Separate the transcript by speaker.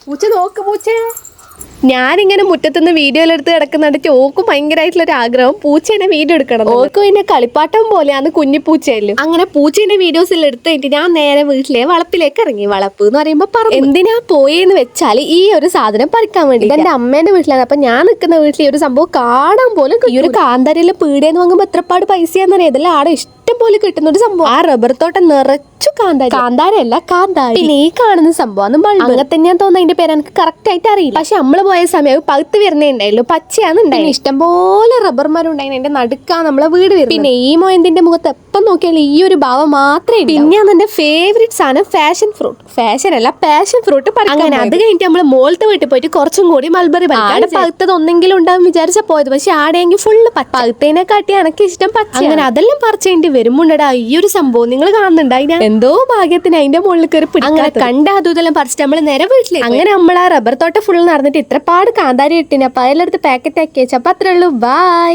Speaker 1: പൂച്ച നോക്ക് പൂച്ച. ഞാനിങ്ങനെ മുറ്റത്തുനിന്ന് വീഡിയോയിലെടുത്ത് കിടക്കുന്നിടയ്ക്ക് ഓക്കും ഭയങ്കരമായിട്ടുള്ളൊരു ആഗ്രഹം പൂച്ചേനെ വീഡിയോ എടുക്കണം. ഓക്കും ഇതിന്റെ കളിപ്പാട്ടം പോലെയാണ് കുഞ്ഞിപ്പൂച്ചയില്. അങ്ങനെ പൂച്ചേന്റെ വീഡിയോസിൽ എടുത്തിട്ട് ഞാൻ നേരെ വീട്ടിലെ വളപ്പിലേക്ക് ഇറങ്ങി. വളപ്പ് എന്ന് പറയുമ്പോ എന്തിനാ പോയെന്ന് വെച്ചാൽ ഈ ഒരു സാധനം പറിക്കാൻ വേണ്ടി. എന്റെ അമ്മേന്റെ വീട്ടിലാണ്. അപ്പൊ ഞാൻ നിൽക്കുന്ന വീട്ടിൽ ഈ ഒരു സംഭവം കാണാൻ പോലും ഈ ഒരു കാന്താരിയിലെ പീടിയെന്ന് വാങ്ങുമ്പോ എത്രപ്പാട് പൈസയാണെന്നറിയാം. ഇതെല്ലാം ആടെ ഇഷ്ടം പോലെ കിട്ടുന്ന ഒരു സംഭവം. ആ റബ്ബർ തോട്ടം നിറച്ചു കാന്താരല്ല കാന്താരി. പിന്നെ ഈ കാണുന്ന സംഭവം അങ്ങനെ തന്നെയാന്ന് തോന്നുന്നു. അതിന്റെ പേര് എനിക്ക് കറക്റ്റ് ആയിട്ട് അറിയില്ല. പക്ഷെ നമ്മള് പോയ സമയം പകുത്ത് വരുന്നേ ഉണ്ടായുള്ളൂ. പച്ചയാണ് ഉണ്ടായിരുന്നു. ഇഷ്ടംപോലെ റബ്ബർമാരുണ്ടായിരുന്നു. അതിന്റെ നടുക്കാ നമ്മളെ വീട് വരുന്നത്. പിന്നെ ഈ മോയന്തിന്റെ മുഖത്ത് എപ്പം നോക്കിയാലും ഈ ഒരു ഭാവം മാത്രമേ. പിന്നെയാണ് എന്റെ ഫേവറേറ്റ് സാധനം ഫാഷൻ ഫ്രൂട്ട്. ഫാഷൻ അല്ല പാഷൻ ഫ്രൂട്ട്. അങ്ങനെ അത് കഴിഞ്ഞിട്ട് നമ്മള് മോളത്തെ വീട്ടിൽ പോയിട്ട് കുറച്ചും കൂടി മൽബറി ആടെ പകുത്തത് ഒന്നെങ്കിലും ഉണ്ടാവും വിചാരിച്ച പോയത്. പക്ഷെ ആടെയെങ്കിൽ ഫുള്ള് പകുത്തേനെ കാട്ടി എനിക്ക് ഇഷ്ടം പച്ച. അങ്ങനെ അതെല്ലാം പറിച്ചതിന്റെ വരുമുണ്ടടാ ഈ ഒരു സംഭവം നിങ്ങൾ കാണുന്നുണ്ട്. അതിന് എന്തോ ഭാഗ്യത്തിന് അതിന്റെ മുകളിൽ കയറി അങ്ങനെ കണ്ട അതും പറിച്ചിട്ട് നമ്മള് നേരെ വീട്ടിലേക്ക്. അങ്ങനെ നമ്മൾ ആ റബ്ബർ തോട്ടം ഫുൾ നടന്നിട്ട് ഇത്രപാട് കാന്താരി ഇട്ടിന്. അപ്പൊ അതിലെടുത്ത് പാക്കറ്റ് ആക്കി വെച്ചു. അപ്പൊ അത്രേ ഉള്ളൂ. ബൈ.